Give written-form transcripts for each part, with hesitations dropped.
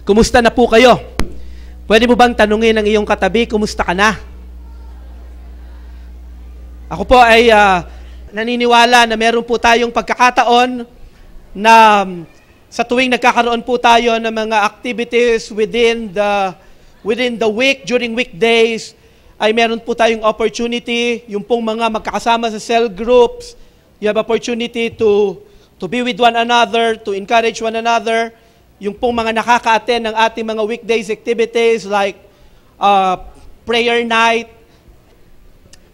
Kumusta na po kayo? Pwede mo bang tanungin ang iyong katabi, kumusta ka na? Ako po ay naniniwala na meron po tayong pagkakataon na sa tuwing nagkakaroon po tayo ng mga activities within the week, during weekdays, ay meron po tayong opportunity, yung pong mga magkakasama sa cell groups, you have opportunity to be with one another, to encourage one another, yung pong mga nakaka-attend ng ating mga weekdays activities like prayer night.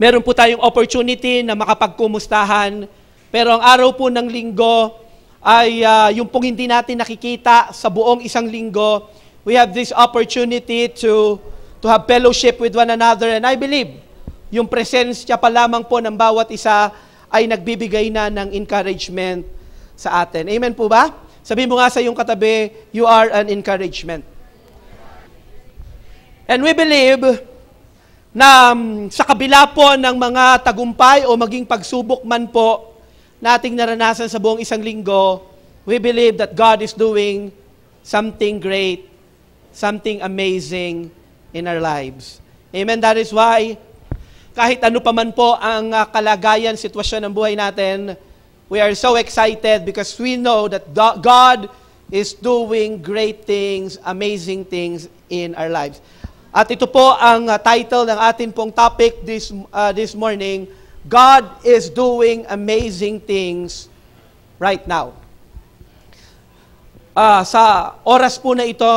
Meron po tayong opportunity na makapagkumustahan. Pero ang araw po ng linggo ay yung pong hindi natin nakikita sa buong isang linggo, we have this opportunity to have fellowship with one another. And I believe, yung presensya pa lamang po ng bawat isa ay nagbibigay na ng encouragement sa atin. Amen po ba? Sabi mo nga sa iyong katabi, you are an encouragement. And we believe na sa kabila po ng mga tagumpay o maging pagsubok man po nating naranasan sa buong isang linggo, we believe that God is doing something great, something amazing in our lives. Amen? That is why, kahit ano pa man po ang kalagayan, sitwasyon ng buhay natin, we are so excited because we know that God is doing great things, amazing things in our lives. At ito po ang title ng ating pong topic this morning, God is doing amazing things right now. Sa oras po na ito,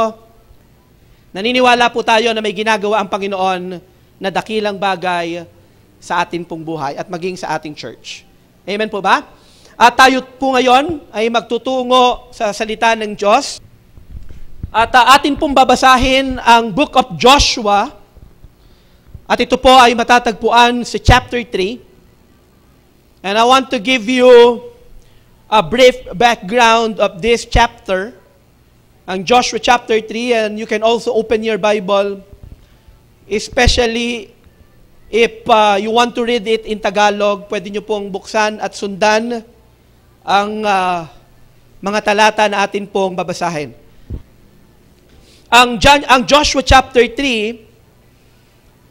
naniniwala po tayo na may ginagawa ang Panginoon na dakilang bagay sa ating pong buhay at maging sa ating church. Amen po ba? At tayo po ngayon ay magtutungo sa salita ng Diyos. At atin pong babasahin ang Book of Joshua. At ito po ay matatagpuan sa chapter 3. And I want to give you a brief background of this chapter. Ang Joshua chapter 3, and you can also open your Bible, especially if you want to read it in Tagalog, pwede nyo pong buksan at sundan ang mga talata na atin pong babasahin. Ang Joshua chapter 3,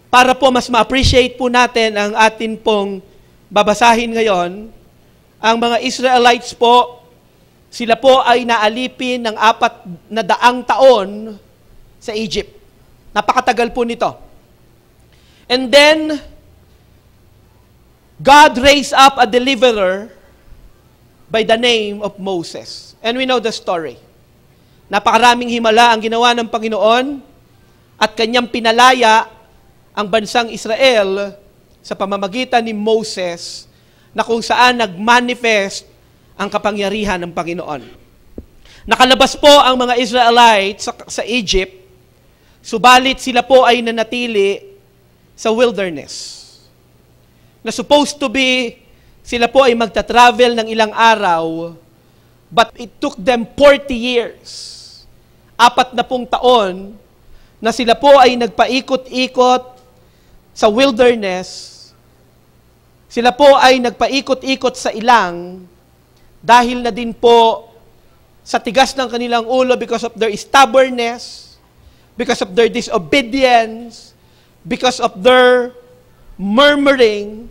para po mas ma-appreciate po natin ang atin pong babasahin ngayon, ang mga Israelites po, sila po ay naalipin ng 400 taon sa Egypt. Napakatagal po nito. And then, God raised up a deliverer by the name of Moses. And we know the story. Napakaraming himala ang ginawa ng Panginoon at kanyang pinalaya ang bansang Israel sa pamamagitan ni Moses na kung saan nag-manifest ang kapangyarihan ng Panginoon. Nakalabas po ang mga Israelites sa Egypt, subalit sila po ay nanatili sa wilderness. Na supposed to be sila po ay magta-travel ng ilang araw, but it took them 40 years, 40 taon, na sila po ay nagpaikot-ikot sa wilderness. Sila po ay nagpaikot-ikot sa ilang, dahil na din po sa tigas ng kanilang ulo because of their stubbornness, because of their disobedience, because of their murmuring,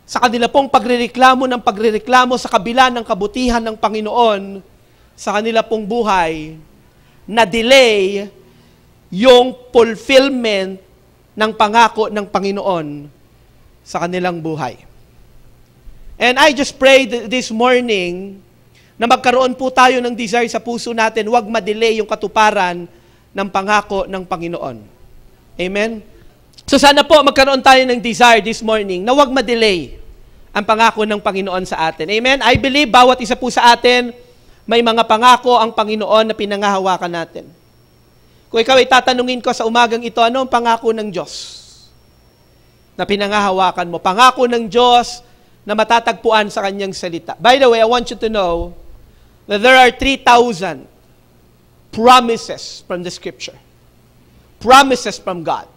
sa kanila pong pagrereklamo sa kabila ng kabutihan ng Panginoon sa kanila pong buhay, na-delay yung fulfillment ng pangako ng Panginoon sa kanilang buhay. And I just prayed this morning na magkaroon po tayo ng desire sa puso natin, huwag ma-delay yung katuparan ng pangako ng Panginoon. Amen? So sana po magkaroon tayo ng desire this morning na huwag ma-delay ang pangako ng Panginoon sa atin. Amen? I believe bawat isa po sa atin may mga pangako ang Panginoon na pinangahawakan natin. Kung ikaw ay tatanungin ko sa umagang ito, ano ang pangako ng Diyos na pinangahawakan mo? Pangako ng Diyos na matatagpuan sa Kanyang salita. By the way, I want you to know that there are 3,000 promises from the Scripture. Promises from God.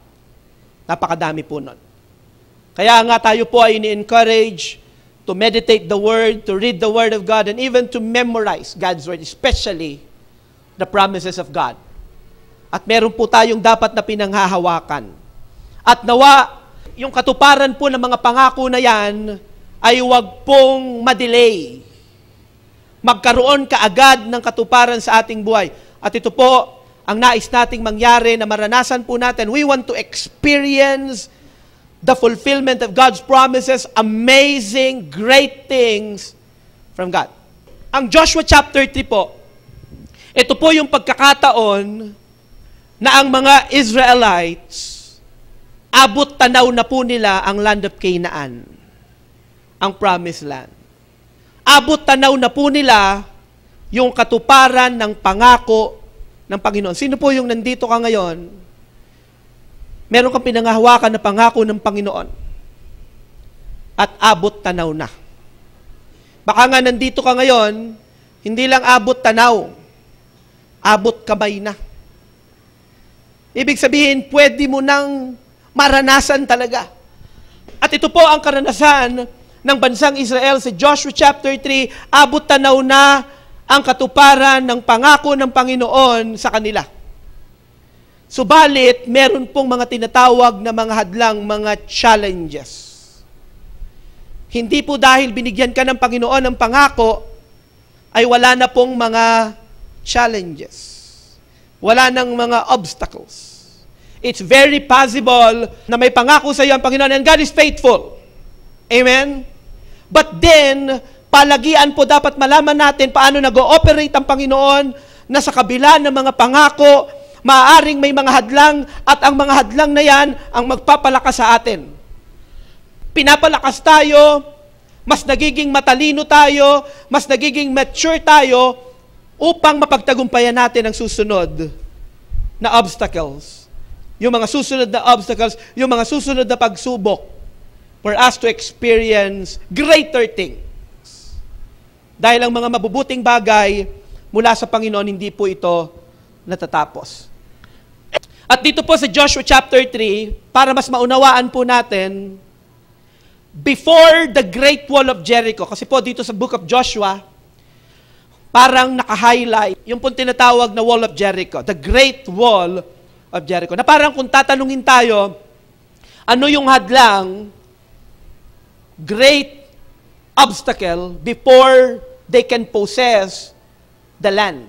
Napakadami po nun. Kaya nga tayo po ay ini-encourage to meditate the Word, to read the Word of God, and even to memorize God's Word, especially the promises of God. At meron po tayong dapat na pinanghahawakan. At nawa, yung katuparan po ng mga pangako na yan ay huwag pong madelay. Magkaroon kaagad ng katuparan sa ating buhay. At ito po ang nais nating mangyari na maranasan po natin. We want to experience the fulfillment of God's promises, amazing, great things from God. Ang Joshua chapter 3 po, ito po yung pagkakataon na ang mga Israelites, abot tanaw na po nila ang land of Canaan, ang promised land. Abot tanaw na po nila yung katuparan ng pangako ng Panginoon. Sino po yung nandito ka ngayon? Meron kang pinanghahawakan na pangako ng Panginoon. At abot tanaw na. Baka nga nandito ka ngayon, hindi lang abot tanaw, abot kamay na. Ibig sabihin, pwede mo nang maranasan talaga. At ito po ang karanasan ng bansang Israel sa Joshua chapter 3, abot tanaw na ang katuparan ng pangako ng Panginoon sa kanila. Subalit, meron pong mga tinatawag na mga hadlang, mga challenges. Hindi po dahil binigyan ka ng Panginoon ng pangako, ay wala na pong mga challenges. Wala nang mga obstacles. It's very possible na may pangako sa iyo ang Panginoon and God is faithful. Amen? But then, palagian po dapat malaman natin paano nag-ooperate ang Panginoon na sa kabila ng mga pangako, maaaring may mga hadlang at ang mga hadlang na yan ang magpapalakas sa atin. Pinapalakas tayo, mas nagiging matalino tayo, mas nagiging mature tayo upang mapagtagumpayan natin ang susunod na obstacles. Yung mga susunod na obstacles, yung mga susunod na pagsubok for us to experience greater things. Dahil ang mga mabubuting bagay mula sa Panginoon, hindi po ito natatapos. At dito po sa Joshua chapter 3, para mas maunawaan po natin, before the Great Wall of Jericho, kasi po dito sa book of Joshua, parang naka-highlight, yung pong tinatawag na Wall of Jericho, the Great Wall of Jericho. Na parang kung tatanungin tayo, ano yung hadlang, great obstacle before they can possess the land.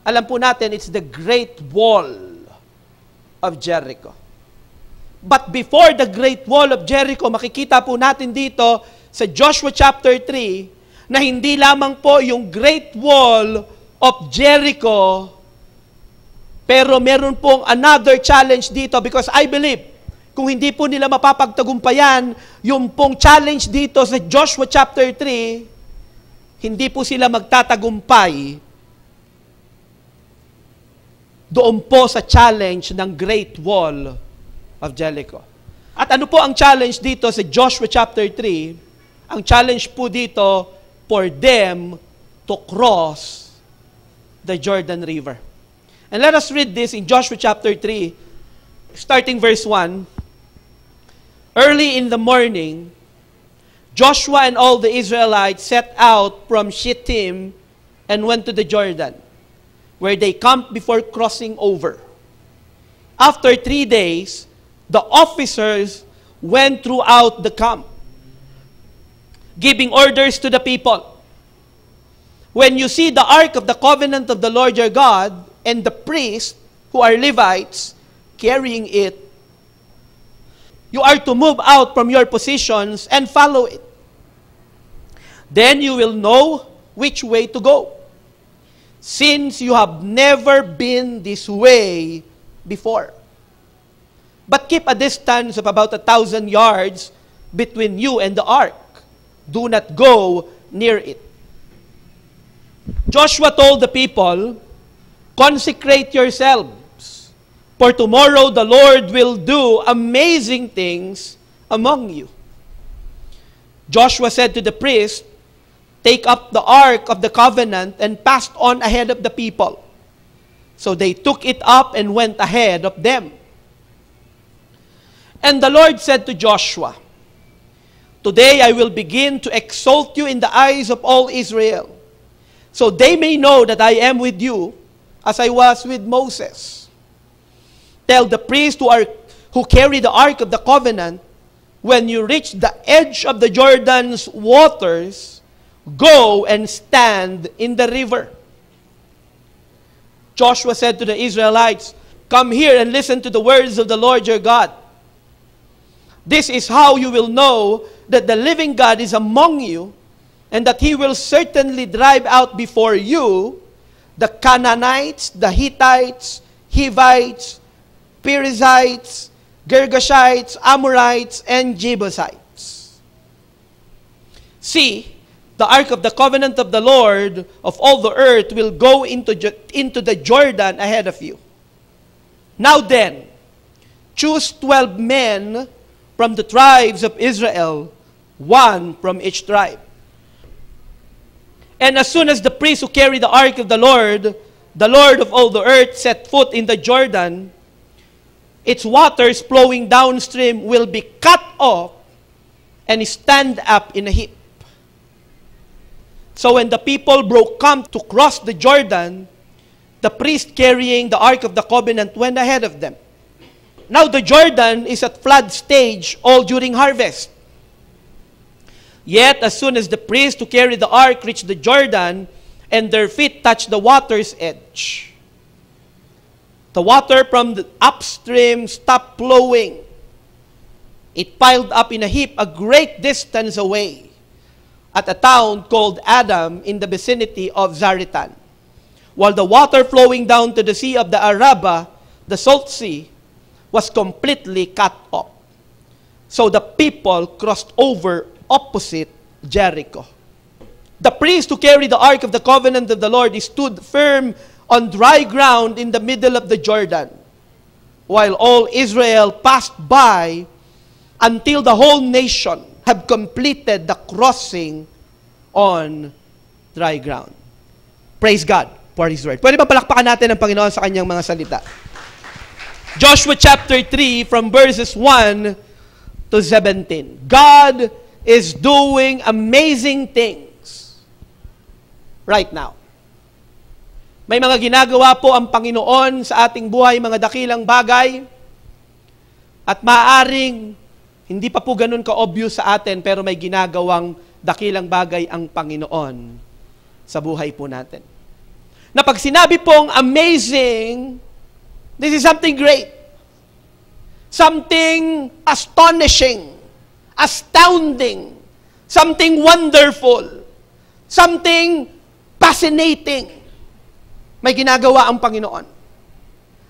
Alam po natin, it's the Great Wall of Jericho. But before the Great Wall of Jericho, makikita po natin dito sa Joshua chapter 3 na hindi lamang po yung Great Wall of Jericho, pero meron pong another challenge dito because I believe kung hindi po nila mapapagtagumpayan yung pong challenge dito sa Joshua chapter 3, hindi po sila magtatagumpay doon po sa challenge ng Great Wall of Jericho. At ano po ang challenge dito sa Joshua chapter 3? Ang challenge po dito, for them to cross the Jordan River. And let us read this in Joshua chapter 3, starting verse 1. Early in the morning, Joshua and all the Israelites set out from Shittim and went to the Jordan, where they camped before crossing over. After 3 days, the officers went throughout the camp, giving orders to the people. When you see the ark of the covenant of the Lord your God and the priests, who are Levites, carrying it, you are to move out from your positions and follow it. Then you will know which way to go, since you have never been this way before. But keep a distance of about 1,000 yards between you and the ark. Do not go near it. Joshua told the people, consecrate yourselves, for tomorrow the Lord will do amazing things among you. Joshua said to the priest, take up the ark of the covenant and passed on ahead of the people. So they took it up and went ahead of them. And the Lord said to Joshua, today I will begin to exalt you in the eyes of all Israel, so they may know that I am with you as I was with Moses. Tell the priests who carry the Ark of the Covenant, when you reach the edge of the Jordan's waters, go and stand in the river. Joshua said to the Israelites, come here and listen to the words of the Lord your God. This is how you will know that the living God is among you, and that He will certainly drive out before you the Canaanites, the Hittites, Hivites, Perizzites, Girgashites, Amorites, and Jebusites. See, the ark of the covenant of the Lord of all the earth will go into the Jordan ahead of you. Now then, choose 12 men from the tribes of Israel, one from each tribe. And as soon as the priests who carry the ark of the Lord of all the earth, set foot in the Jordan, its waters flowing downstream will be cut off and stand up in a heap. So when the people broke camp to cross the Jordan, the priest carrying the Ark of the Covenant went ahead of them. Now the Jordan is at flood stage all during harvest. Yet as soon as the priest who carry the ark reached the Jordan, and their feet touched the water's edge, the water from the upstream stopped flowing. It piled up in a heap a great distance away at a town called Adam in the vicinity of Zaretan, while the water flowing down to the Sea of the Arabah, the Salt Sea, was completely cut off. So the people crossed over opposite Jericho. The priest who carried the Ark of the Covenant of the Lord stood firm on dry ground in the middle of the Jordan, while all Israel passed by until the whole nation had completed the crossing on dry ground. Praise God for His word. Pwede ba palakpakan natin ang Panginoon sa kanyang mga salita? Joshua chapter 3 from verses 1 to 17. God is doing amazing things right now. May mga ginagawa po ang Panginoon sa ating buhay, mga dakilang bagay, at maaaring hindi pa po ganun ka-obvious sa atin, pero may ginagawang dakilang bagay ang Panginoon sa buhay po natin. Na pag sinabi pong amazing, this is something great. Something astonishing, astounding, something wonderful, something fascinating. May ginagawa ang Panginoon.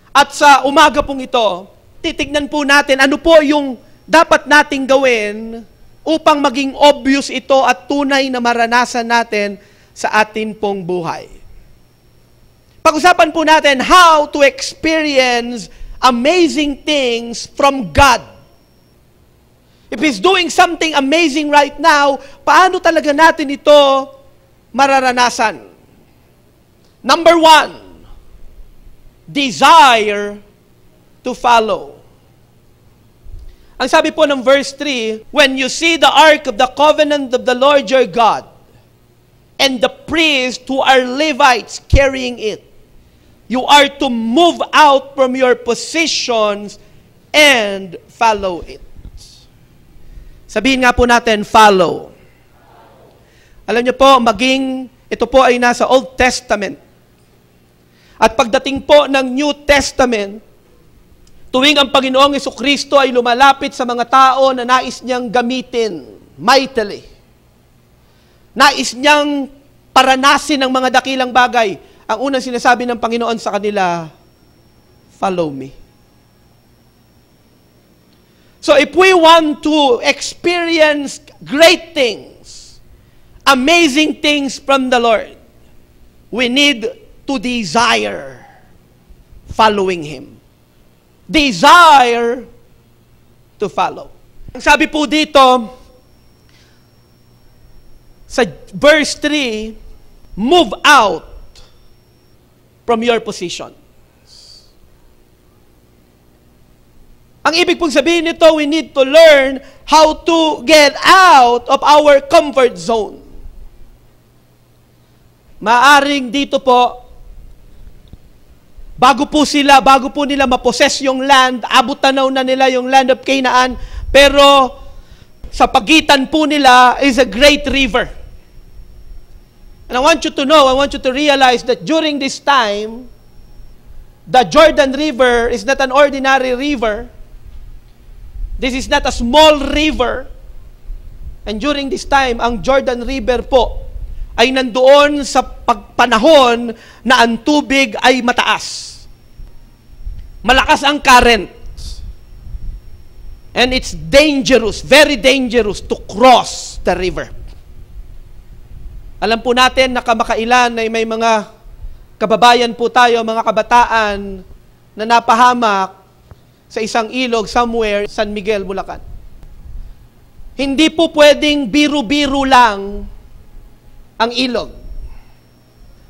At sa umaga pong ito, titignan po natin ano po yung dapat nating gawin upang maging obvious ito at tunay na maranasan natin sa atin pong buhay. Pag-usapan po natin how to experience amazing things from God. If He's doing something amazing right now, paano talaga natin ito mararanasan? Number 1, desire to follow. Ang sabi po ng verse 3, when you see the ark of the covenant of the Lord your God, and the priests who are Levites carrying it, you are to move out from your positions and follow it. Sabihin nga po natin, follow. Alam niyo po, ito po ay nasa Old Testament. At pagdating po ng New Testament, tuwing ang Panginoong Jesucristo ay lumalapit sa mga tao na nais niyang gamitin mightily, nais niyang paranasin ng mga dakilang bagay, ang unang sinasabi ng Panginoon sa kanila, follow me. So if we want to experience great things, amazing things from the Lord, we need to desire following Him. Desire to follow. Ang sabi po dito, sa verse 3, move out from your position. Ang ibig pong sabihin nito, we need to learn how to get out of our comfort zone. Maaring dito po, bago po nila maposes yung land, abot-tanaw na nila yung land of Canaan, pero sa pagitan po nila is a great river. And I want you to know, I want you to realize that during this time, the Jordan River is not an ordinary river. This is not a small river. And during this time, ang Jordan River po ay nandoon sa panahon na ang tubig ay mataas. Malakas ang current. And it's dangerous, very dangerous to cross the river. Alam po natin na kamakailan ay may mga kababayan po tayo, mga kabataan na napahamak sa isang ilog somewhere, San Miguel, Bulacan. Hindi po pwedeng biro-biro lang ang ilog.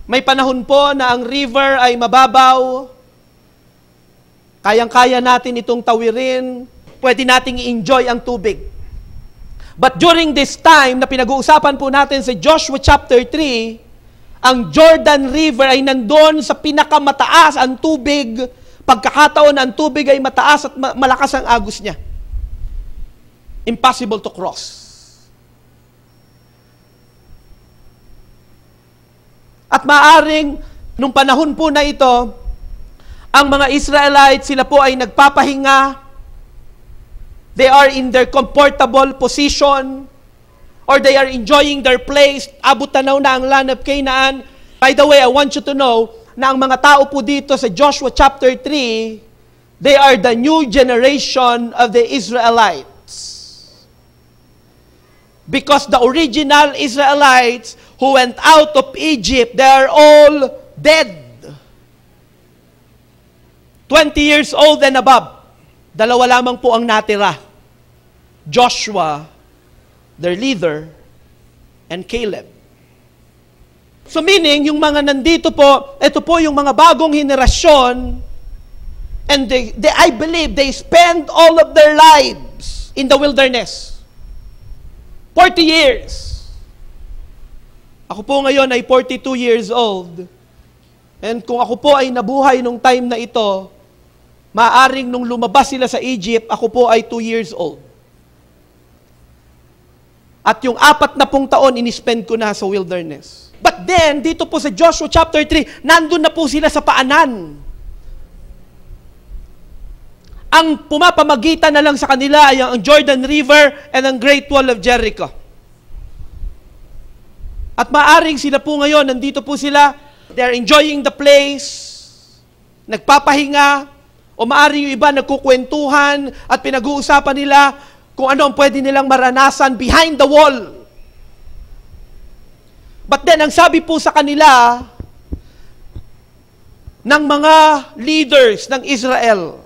May panahon po na ang river ay mababaw, kayang-kaya natin itong tawirin, pwede nating i-enjoy ang tubig. But during this time na pinag-uusapan po natin sa Joshua chapter 3, ang Jordan River ay nandoon sa pinakamataas ang tubig, pagkakataon na ang tubig ay mataas at malakas ang agos niya. Impossible to cross. At maaring, nung panahon po na ito, ang mga Israelites, sila po ay nagpapahinga, they are in their comfortable position, or they are enjoying their place, abot-tanaw na ang land of Canaan. By the way, I want you to know, na ang mga tao po dito sa Joshua chapter 3, they are the new generation of the Israelites. Because the original Israelites who went out of Egypt, they are all dead. 20 years old and above. Dalawa lamang po ang natira. Joshua, their leader, and Caleb. So meaning, yung mga nandito po, ito po yung mga bagong henerasyon, and I believe they spend all of their lives in the wilderness. 40 years. Ako po ngayon ay 42 years old. And kung ako po ay nabuhay nung time na ito, maaring nung lumabas sila sa Egypt, ako po ay 2 years old. At yung 40 taon, inispend ko na sa wilderness. But then, dito po sa Joshua chapter 3, nandun na po sila sa paanan. Ang pumapamagitan na lang sa kanila ay ang Jordan River and ang Great Wall of Jericho. At maaring sila po ngayon, nandito po sila, they're enjoying the place, nagpapahinga, o maaring yung iba nagkukwentuhan at pinag-uusapan nila kung ano ang pwede nilang maranasan behind the wall. But then, ang sabi po sa kanila ng mga leaders ng Israel,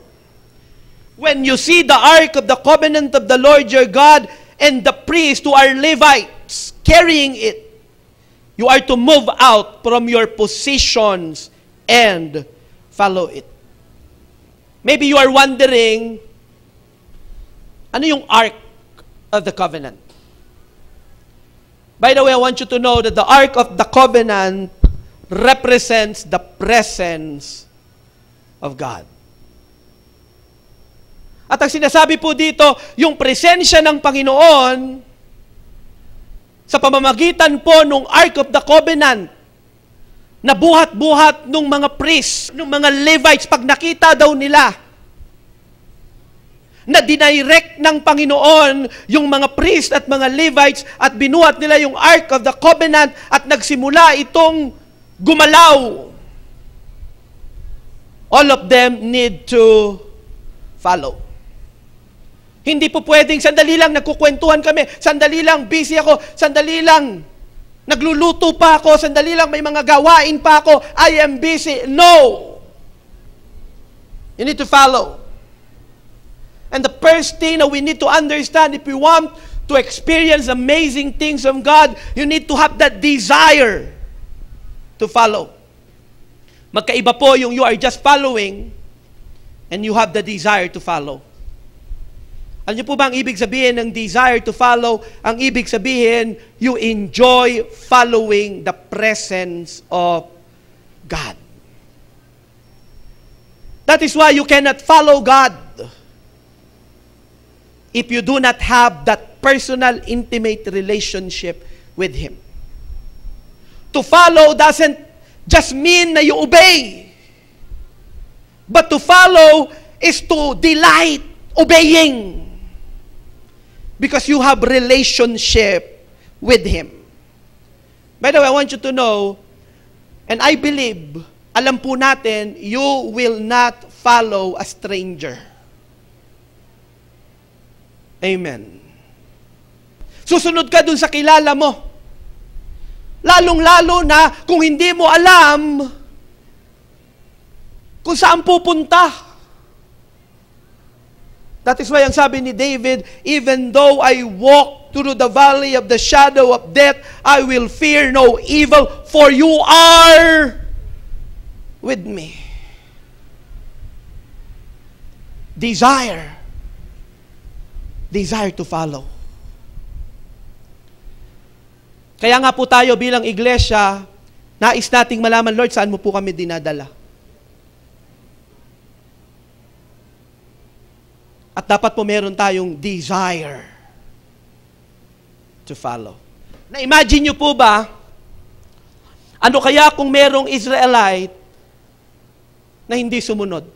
when you see the Ark of the Covenant of the Lord your God and the priests who are Levites carrying it, you are to move out from your positions and follow it. Maybe you are wondering, ano yung Ark of the Covenant? By the way, I want you to know that the Ark of the Covenant represents the presence of God. At ang sinasabi po dito, yung presensya ng Panginoon sa pamamagitan po ng Ark of the Covenant na buhat-buhat ng mga priests, ng mga Levites, pag nakita daw nila na dinirect ng Panginoon yung mga priests at mga Levites at binuhat nila yung Ark of the Covenant at nagsimula itong gumalaw, all of them need to follow. Hindi po pwedeng, sandali lang, nagkukwentuhan kami, sandali lang, busy ako, sandali lang, nagluluto pa ako, sandali lang, may mga gawain pa ako, I am busy. No! You need to follow. And the first thing that we need to understand, if we want to experience amazing things from God, you need to have that desire to follow. Magkaiba po yung you are just following and you have the desire to follow. Alam niyo po ba ang ibig sabihin ng desire to follow? Ang ibig sabihin, you enjoy following the presence of God. That is why you cannot follow God if you do not have that personal, intimate relationship with Him. To follow doesn't just mean na you obey. But to follow is to delight obeying. Because you have relationship with Him. By the way, I want you to know, and I believe, alam po natin, you will not follow a stranger. Amen. Susunod ka dun sa kilala mo. Lalong-lalo na kung hindi mo alam kung saan pupunta. That is why ang sabi ni David, even though I walk through the valley of the shadow of death, I will fear no evil, for you are with me. Desire to follow. Kaya nga po tayo bilang iglesia, nais nating malaman, Lord, saan mo po kami dinadala? At dapat po meron tayong desire to follow. Na-imagine nyo po ba, ano kaya kung merong Israelite na hindi sumunod?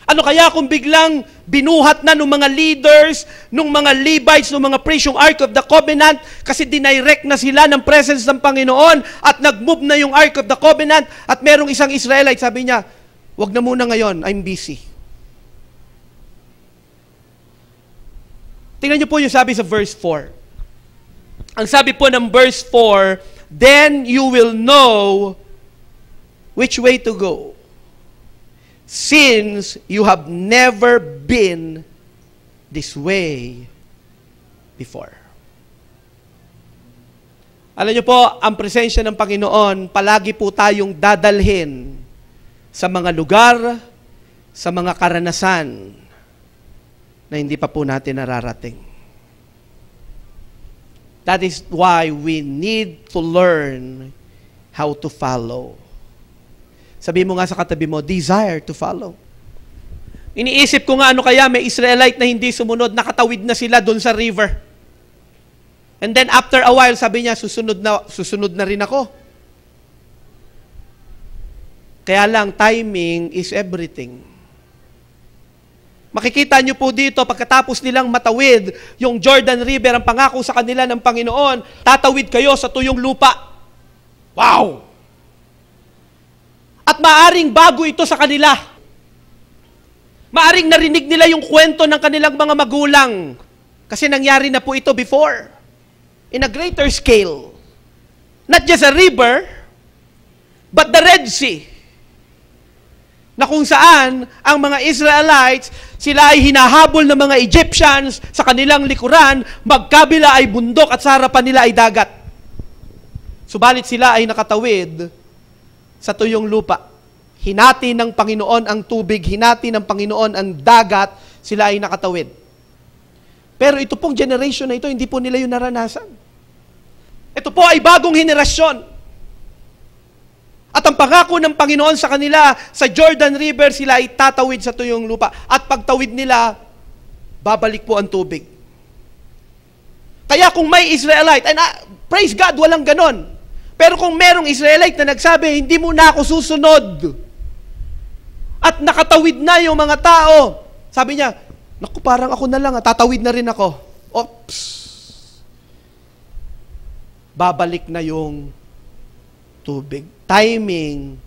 Ano kaya kung biglang binuhat na ng mga leaders, ng mga Levites, ng mga priests, yung Ark of the Covenant, kasi dinirect na sila ng presence ng Panginoon at nag-move na yung Ark of the Covenant at merong isang Israelite, sabi niya, wag na muna ngayon, I'm busy. Tingnan niyo po yung sabi sa verse 4. Ang sabi po ng verse 4, then you will know which way to go, since you have never been this way before. Alam niyo po, ang presensya ng Panginoon, palagi po tayong dadalhin sa mga lugar, sa mga karanasan na hindi pa po natin nararating. That is why we need to learn how to follow. Sabi mo nga sa katabi mo, desire to follow. Iniisip ko nga ano kaya may Israelite na hindi sumunod, nakatawid na sila doon sa river. And then after a while, sabi niya, susunod na rin ako. Kaya lang, timing is everything. Makikita niyo po dito, pagkatapos nilang matawid yung Jordan River, ang pangako sa kanila ng Panginoon, tatawid kayo sa tuyong lupa. Wow! At maaring bago ito sa kanila. Maaring narinig nila yung kwento ng kanilang mga magulang. Kasi nangyari na po ito before. In a greater scale. Not just a river, but the Red Sea. Na kung saan ang mga Israelites, sila ay hinahabol ng mga Egyptians sa kanilang likuran, magkabila ay bundok at sa harapan nila ay dagat. Subalit sila ay nakatawid sa tuyong lupa. Hinati ng Panginoon ang tubig, hinati ng Panginoon ang dagat, sila ay nakatawid. Pero ito pong generation na ito, hindi po nila yun naranasan. Ito po ay bagong henerasyon. At ang pangako ng Panginoon sa kanila, sa Jordan River, sila ay tatawid sa tuyong lupa. At pagtawid nila, babalik po ang tubig. Kaya kung may Israelite, and praise God, walang ganon. Pero kung merong Israelite na nagsabi, hindi mo na ako susunod. At nakatawid na yung mga tao. Sabi niya, naku, parang ako na lang, tatawid na rin ako. Oops. Babalik na yung tubig. Timing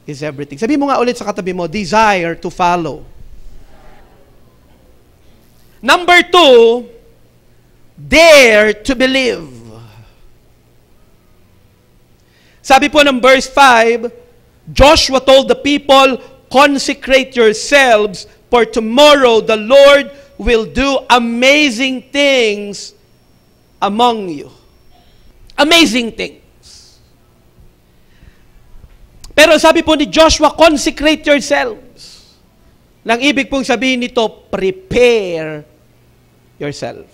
is everything. Sabi mo nga ulit sa katabi mo, desire to follow. Number 2, dare to believe. Sabi po ng verse 5, Joshua told the people, consecrate yourselves, for tomorrow the Lord will do amazing things among you. Amazing things. Pero sabi po ni Joshua, consecrate yourselves. Nang ibig pong sabihin nito, prepare yourself.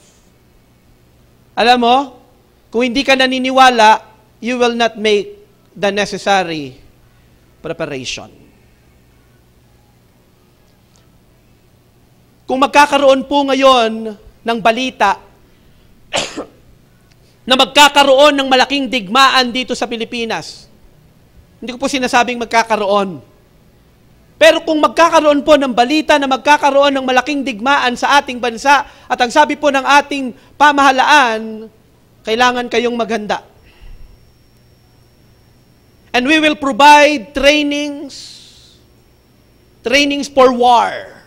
Alam mo, kung hindi ka naniniwala, you will not make the necessary preparation. kung magkakaroon po ngayon ng balita na magkakaroon ng malaking digmaan dito sa Pilipinas, hindi ko po sinasabing magkakaroon. Pero kung magkakaroon po ng balita na magkakaroon ng malaking digmaan sa ating bansa, at ang sabi po ng ating pamahalaan, kailangan kayong maghanda. And we will provide trainings for war.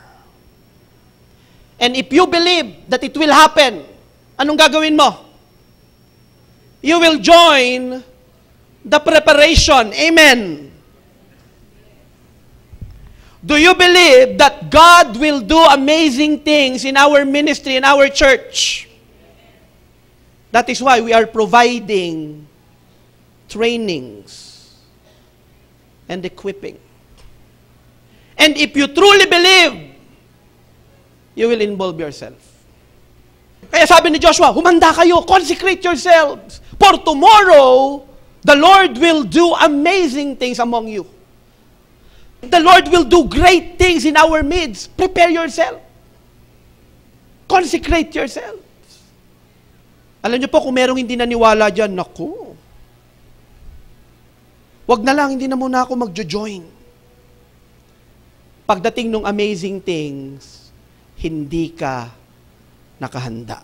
And if you believe that it will happen, anong gagawin mo? You will join the preparation. Amen. Do you believe that God will do amazing things in our ministry, in our church? That is why we are providing trainings and equipping. And if you truly believe, you will involve yourself. Kaya sabi ni Joshua, humanda kayo, consecrate yourselves, for tomorrow, the Lord will do amazing things among you. The Lord will do great things in our midst. Prepare yourself. Consecrate yourself. Alam niyo po, kung merong hindi naniwala dyan, naku, wag na lang, hindi na muna ako magjo-join. Pagdating ng amazing things, hindi ka nakahanda.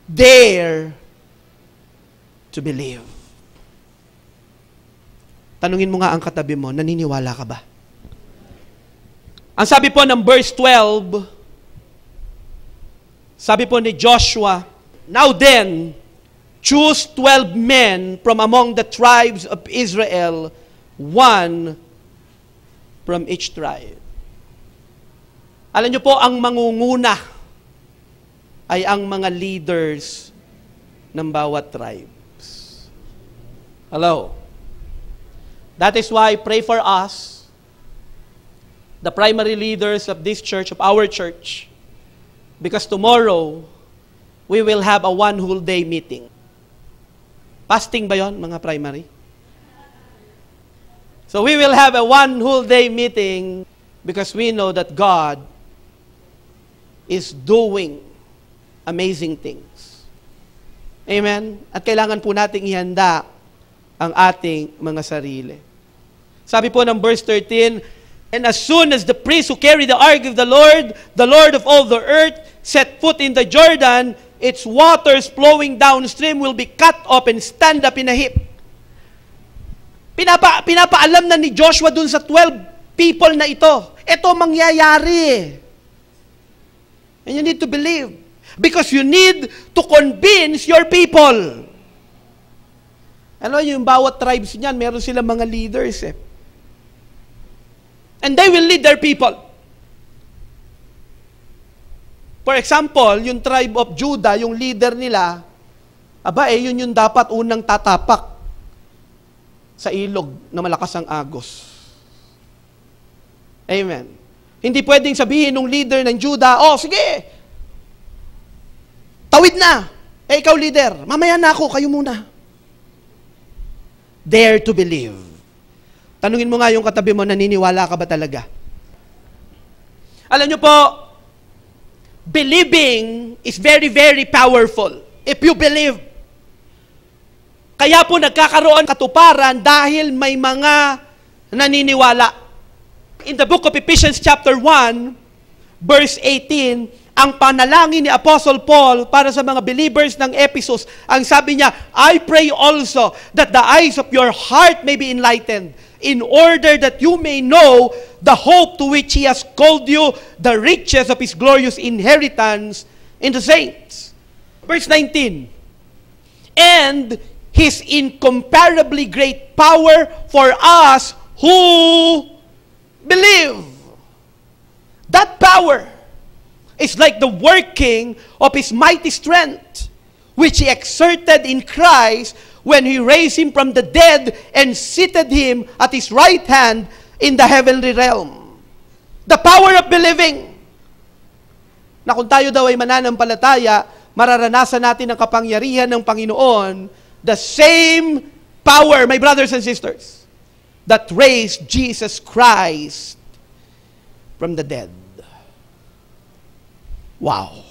Dare to believe. Tanungin mo nga ang katabi mo, naniniwala ka ba? Ang sabi po ng verse 12, sabi po ni Joshua, now then, choose 12 men from among the tribes of Israel, one from each tribe. Alam niyo po, ang mangunguna ay ang mga leaders ng bawat tribes. Hello? That is why pray for us, the primary leaders of this church, of our church, because tomorrow, we will have a one whole day meeting. Fasting ba yon, mga primary? So we will have a one whole day meeting because we know that God is doing amazing things. Amen? At kailangan po nating ihanda ang ating mga sarili. Sabi po ng verse 13, and as soon as the priests who carry the ark of the Lord of all the earth, set foot in the Jordan, its waters flowing downstream will be cut off and stand up in a heap. Pinapaalam na ni Joshua dun sa 12 people na ito. Ito mangyayari. And you need to believe. Because you need to convince your people. Ano yung bawat tribes niyan, meron silang mga leaders eh. And they will lead their people. For example, yung tribe of Judah, yung leader nila, yun yung dapat unang tatapak sa ilog na malakas ang agos. Amen. Hindi pwedeng sabihin ng leader ng Judah, oh, sige, tawid na. Ikaw leader, mamaya na ako, kayo muna. Dare to believe. Tanungin mo nga yung katabi mo, naniniwala ka ba talaga? Alam nyo po, believing is very, very powerful. If you believe. Kaya po nagkakaroon katuparan dahil may mga naniniwala. In the book of Ephesians chapter 1, verse 18, ang panalangin ni Apostle Paul para sa mga believers ng Ephesus, ang sabi niya, I pray also that the eyes of your heart may be enlightened, in order that you may know the hope to which He has called you, the riches of His glorious inheritance in the saints. Verse 19, and His incomparably great power for us who believe. That power is like the working of His mighty strength, which He exerted in Christ when He raised Him from the dead and seated Him at His right hand in the heavenly realm. The power of believing. Na kung tayo daw ay mananampalataya, mararanasan natin ang kapangyarihan ng Panginoon, the same power, my brothers and sisters, that raised Jesus Christ from the dead. Wow.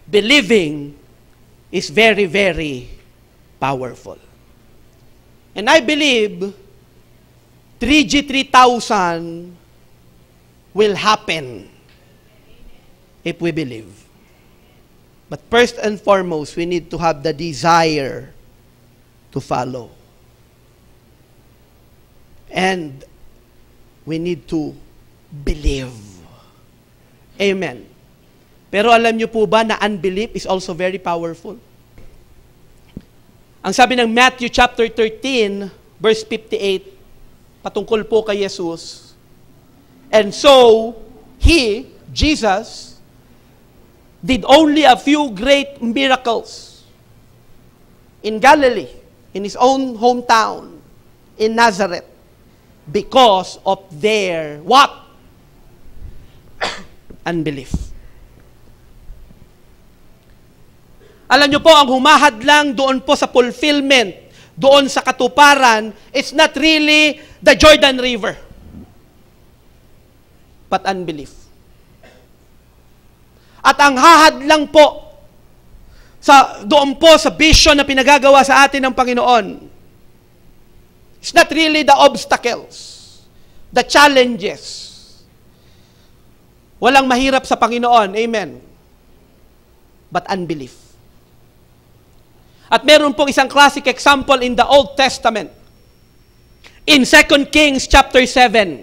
Believing is very, very powerful. And I believe 3G3000 will happen if we believe. But first and foremost, we need to have the desire to follow. And we need to believe. Amen. Pero alam niyo po ba na unbelief is also very powerful? Ang sabi ng Matthew chapter 13, verse 58, patungkol po kay Jesus. And so, He, Jesus, did only a few great miracles in Galilee, in His own hometown, in Nazareth, because of their, what? Unbelief. Alam niyo po, ang humahad lang doon po sa fulfillment, doon sa katuparan, it's not really the Jordan River, but unbelief. At ang hahad lang po, doon po sa vision na pinagagawa sa atin ng Panginoon, it's not really the obstacles, the challenges. Walang mahirap sa Panginoon, amen. But unbelief. At meron pong isang classic example in the Old Testament. In 2 Kings chapter 7.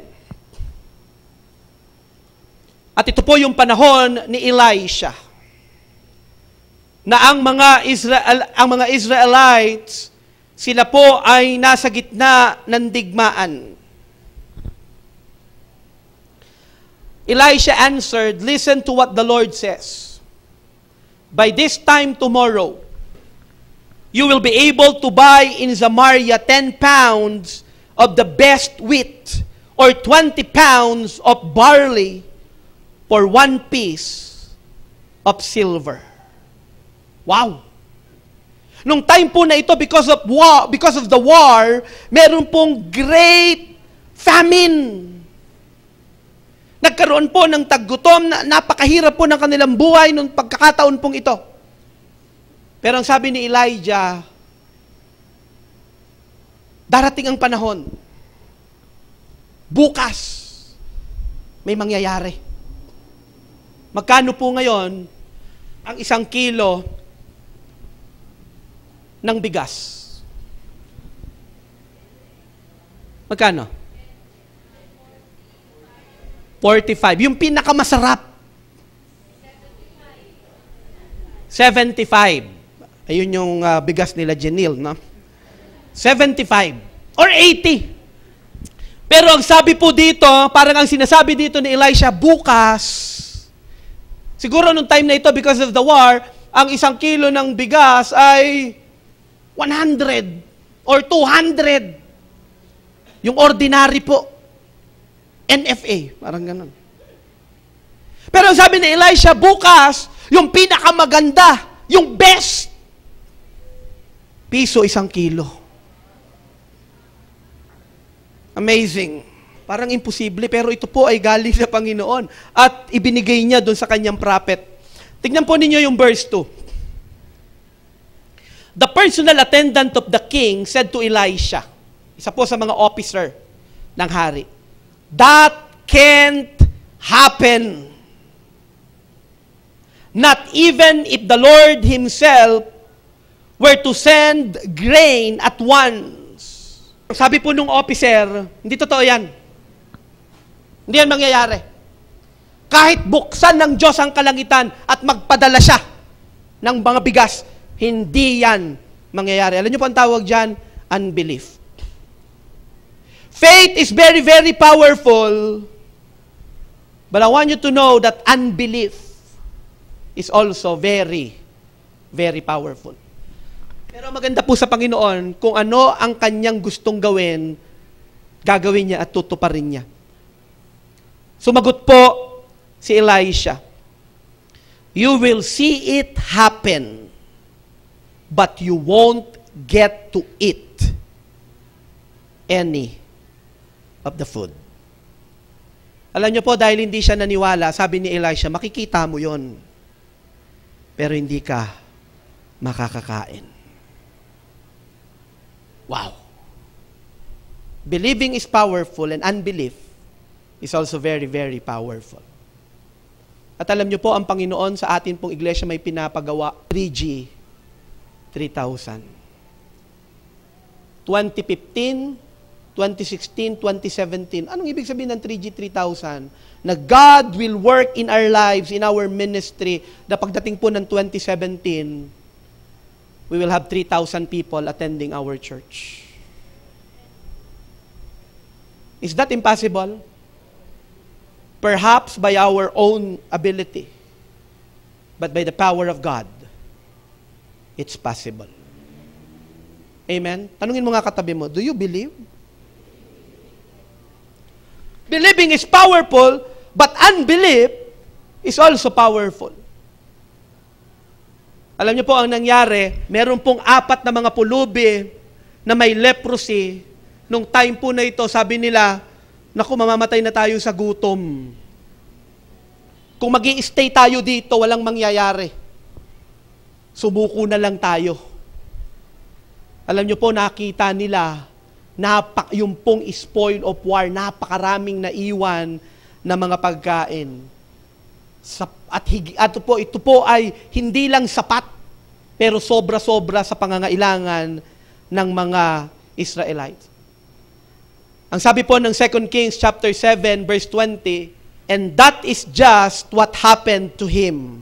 At ito po yung panahon ni Elisha. Na ang mga Israelites, sila po ay nasa gitna ng digmaan. Elisha answered, "Listen to what the Lord says. By this time tomorrow, you will be able to buy in Samaria 10 pounds of the best wheat or 20 pounds of barley for 1 piece of silver." Wow! Nung time po na ito, because of the war, meron pong great famine. Nagkaroon po ng taggutom, napakahirap po ng kanilang buhay nung pagkakataon pong ito. Pero ang sabi ni Elijah, darating ang panahon, bukas, may mangyayari. Magkano po ngayon ang 1 kilo ng bigas? Magkano? 45. Yung pinakamasarap. 75. Ayun yung bigas nila Janil, no? 75 or 80. Pero ang sabi po dito, parang ang sinasabi dito ni Elisha, bukas, siguro nung time na ito, because of the war, ang 1 kilo ng bigas ay 100 or 200. Yung ordinary po. NFA, parang ganun. Pero ang sabi ni Elisha, bukas, yung pinakamaganda, yung best, piso 1 kilo. Amazing. Parang imposible, pero ito po ay galing sa Panginoon at ibinigay niya doon sa kanyang prophet. Tignan po ninyo yung verse 2. The personal attendant of the king said to Elisha, isa po sa mga officer ng hari, "That can't happen. Not even if the Lord Himself were to send grain at once." Sabi po nung officer, hindi totoo yan. Hindi yan mangyayari. Kahit buksan ng Diyos ang kalangitan at magpadala siya ng mga bigas, hindi yan mangyayari. Alam niyo po ang tawag dyan? Unbelief. Faith is very, very powerful, but I want you to know that unbelief is also very, very powerful. Pero maganda po sa Panginoon, kung ano ang kanyang gustong gawin, gagawin niya at tutuparin niya. Sumagot po si Elisha, "You will see it happen, but you won't get to eat any of the food." Alam niyo po, dahil hindi siya naniwala, sabi ni Elisha, makikita mo yon, pero hindi ka makakakain. Wow! Believing is powerful and unbelief is also very, very powerful. At alam niyo po, ang Panginoon sa atin pong iglesia may pinapagawa 3G 3,000. 2015, 2016, 2017. Anong ibig sabihin ng 3G 3,000? Na God will work in our lives, in our ministry, na pagdating po ng 2017, we will have 3,000 people attending our church. Is that impossible? Perhaps by our own ability, but by the power of God, it's possible. Amen? Tanungin mo nga katabi mo, do you believe? Believing is powerful, but unbelief is also powerful. Alam niyo po ang nangyari, meron pong 4 na mga pulubi na may leprosy. Nung time po na ito, sabi nila, naku, mamamatay na tayo sa gutom. Kung mag-i-stay tayo dito, walang mangyayari. Subuko na lang tayo. Alam niyo po, nakita nila, yung pong spoil of war, napakaraming naiwan na mga pagkain. At ito po ay hindi lang sapat, pero sobra-sobra sa pangangailangan ng mga Israelites. Ang sabi po ng 2 Kings chapter 7 verse 20, and that is just what happened to him.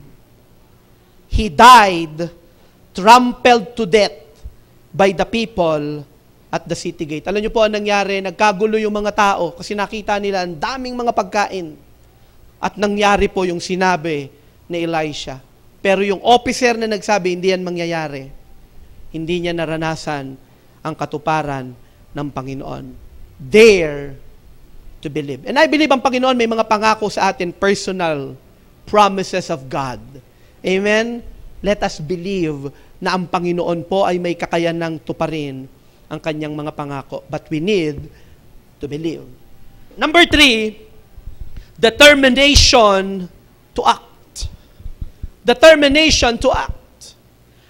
He died, trampled to death by the people at the city gate. Alam niyo po ang nangyari, nagkagulo yung mga tao kasi nakita nila ang daming mga pagkain. At nangyari po yung sinabi ni Elisha. Pero yung officer na nagsabi, hindi yan mangyayari. Hindi niya naranasan ang katuparan ng Panginoon. Dare to believe. And I believe ang Panginoon may mga pangako sa atin, personal promises of God. Amen? Let us believe na ang Panginoon po ay may kakayanang tuparin ang kanyang mga pangako. But we need to believe. Number 3, determination to act. Determination to act.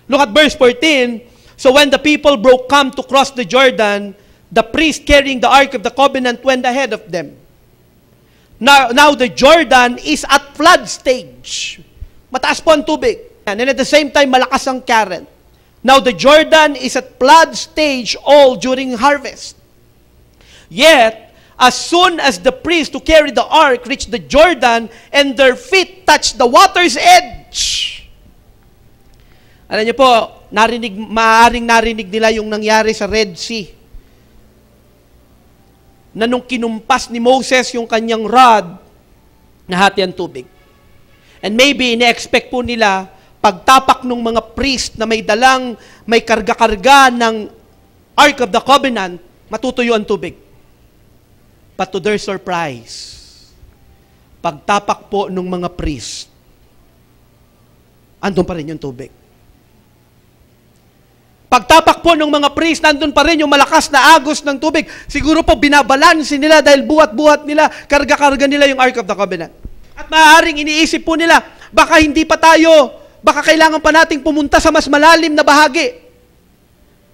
Look at verse 14. So when the people broke camp to cross the Jordan, the priest carrying the Ark of the Covenant went ahead of them. Now the Jordan is at flood stage. Mataas po ang tubig. And at the same time, malakas ang current. Now the Jordan is at flood stage all during harvest. Yet, as soon as the priest who carried the ark reached the Jordan and their feet touched the water's edge. Alam niyo po, maaaring narinig nila yung nangyari sa Red Sea. Na nung kinumpas ni Moses yung kanyang rod, nahati ang tubig. And maybe ine-expect po nila, pagtapak ng mga priest na may karga-karga ng Ark of the Covenant, matutuyo ang tubig. But to their surprise, pagtapak po ng mga priest, andun pa rin yung tubig. Pagtapak po ng mga priest, nandun pa rin yung malakas na agos ng tubig. Siguro po binabalansin nila dahil buhat-buhat nila, karga-karga nila yung Ark of the Covenant. At maaaring iniisip po nila, baka hindi pa tayo, baka kailangan pa nating pumunta sa mas malalim na bahagi.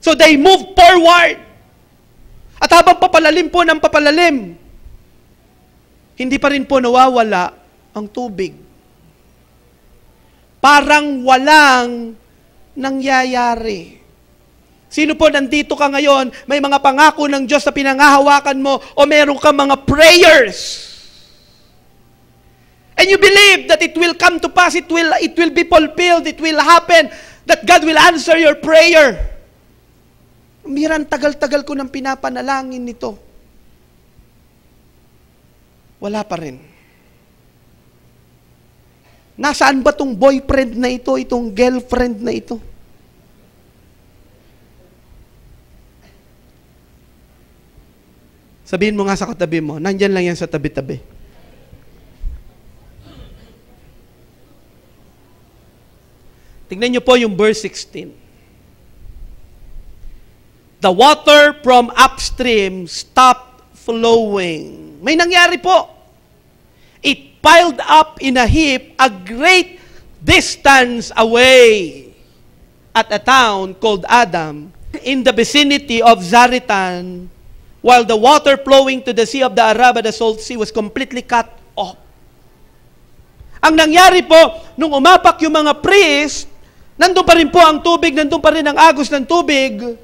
So they move forward. At habang papalalim po ng papalalim, hindi pa rin po nawawala ang tubig. Parang walang nangyayari. Sino po nandito ka ngayon, may mga pangako ng Diyos na pinangahawakan mo o meron ka mga prayers. And you believe that it will come to pass, it will be fulfilled, it will happen, that God will answer your prayer. Miran, tagal-tagal ko nang pinapanalangin nito. Wala pa rin. Nasaan ba tong boyfriend na ito, itong girlfriend na ito? Sabihin mo nga sa katabi mo, nandyan lang yan sa tabi-tabi. Tingnan niyo po yung verse 16. The water from upstream stopped flowing. May nangyari po. it piled up in a heap a great distance away at a town called Adam, in the vicinity of Zaretan, while the water flowing to the sea of the Araba, the Salt Sea, was completely cut off. Ang nangyari po, nung umapak yung mga priest, nandun pa rin po ang tubig, nandun pa rin ang agos ng tubig,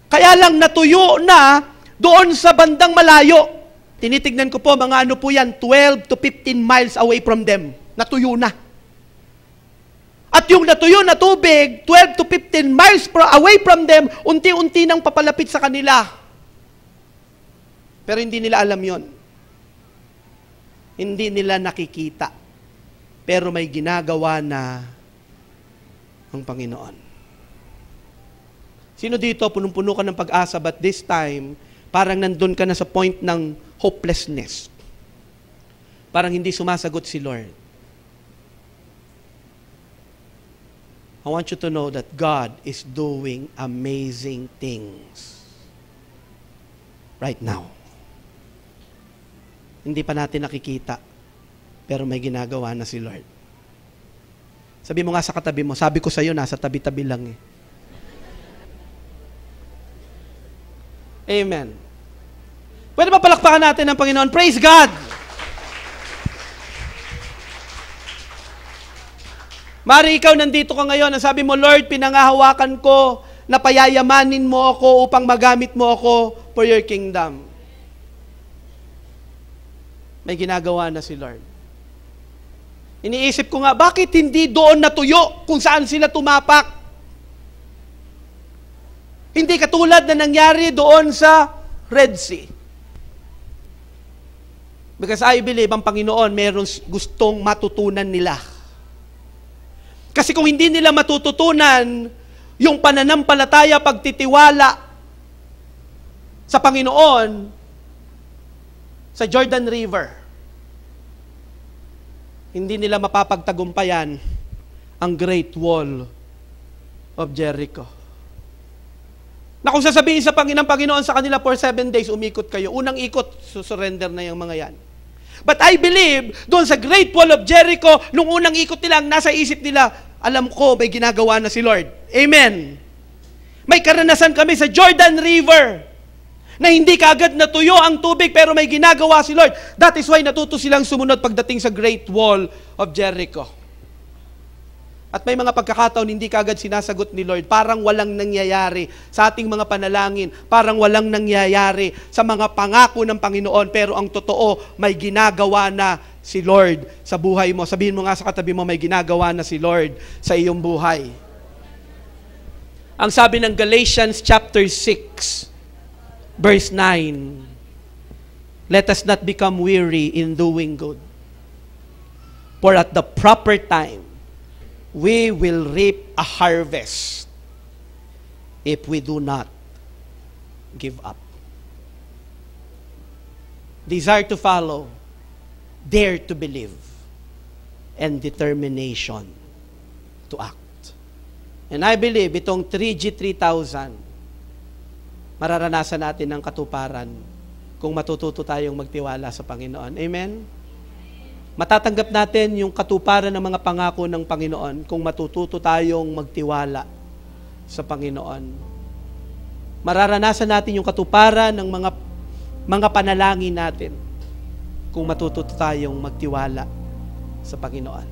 kaya lang natuyo na doon sa bandang malayo. Tinitignan ko po, mga ano po yan, 12 to 15 miles away from them. Natuyo na. At yung natuyo na tubig, 12 to 15 miles away from them, unti-unti nang papalapit sa kanila. Pero hindi nila alam yon. Hindi nila nakikita. Pero may ginagawa na ang Panginoon. Sino dito, punong-puno ka ng pag-asa, but this time, parang nandun ka na sa point ng hopelessness. Parang hindi sumasagot si Lord. I want you to know that God is doing amazing things right now. Hindi pa natin nakikita, pero may ginagawa na si Lord. Sabi mo nga sa katabi mo, sabi ko sa iyo, nasa tabi-tabi lang eh. Amen. Pwede ba palakpakan natin ng Panginoon? Praise God! Mari ikaw nandito ka ngayon, ang sabi mo, Lord, pinangahawakan ko na payayamanin mo ako upang magamit mo ako for your kingdom. May ginagawa na si Lord. Iniisip ko nga, bakit hindi doon natuyo kung saan sila tumapak? Hindi katulad na nangyari doon sa Red Sea. Because I believe, ang Panginoon, meron gustong matutunan nila. Kasi kung hindi nila matututunan yung pananampalataya, pagtitiwala sa Panginoon sa Jordan River, hindi nila mapapagtagumpayan ang Great Wall of Jericho. Na kung sasabihin sa Panginoon sa kanila for 7 days, umikot kayo. Unang ikot, susurrender na yung mga yan. But I believe, doon sa Great Wall of Jericho, nung unang ikot nila, nasa isip nila, alam ko, may ginagawa na si Lord. Amen. May karanasan kami sa Jordan River, na hindi kaagad natuyo ang tubig, pero may ginagawa si Lord. That is why natuto silang sumunod pagdating sa Great Wall of Jericho. At may mga pagkakataon, hindi kaagad sinasagot ni Lord. Parang walang nangyayari sa ating mga panalangin. Parang walang nangyayari sa mga pangako ng Panginoon. Pero ang totoo, may ginagawa na si Lord sa buhay mo. Sabihin mo nga sa katabi mo, may ginagawa na si Lord sa iyong buhay. Ang sabi ng Galatians chapter 6, verse 9, let us not become weary in doing good. For at the proper time, we will reap a harvest if we do not give up. Desire to follow, dare to believe, and determination to act. And I believe itong 3G 3000, mararanasan natin ang katuparan kung matututo tayong magtiwala sa Panginoon. Amen? Matatanggap natin yung katuparan ng mga pangako ng Panginoon kung matututo tayong magtiwala sa Panginoon. Mararanasan natin yung katuparan ng mga panalangin natin kung matututo tayong magtiwala sa Panginoon.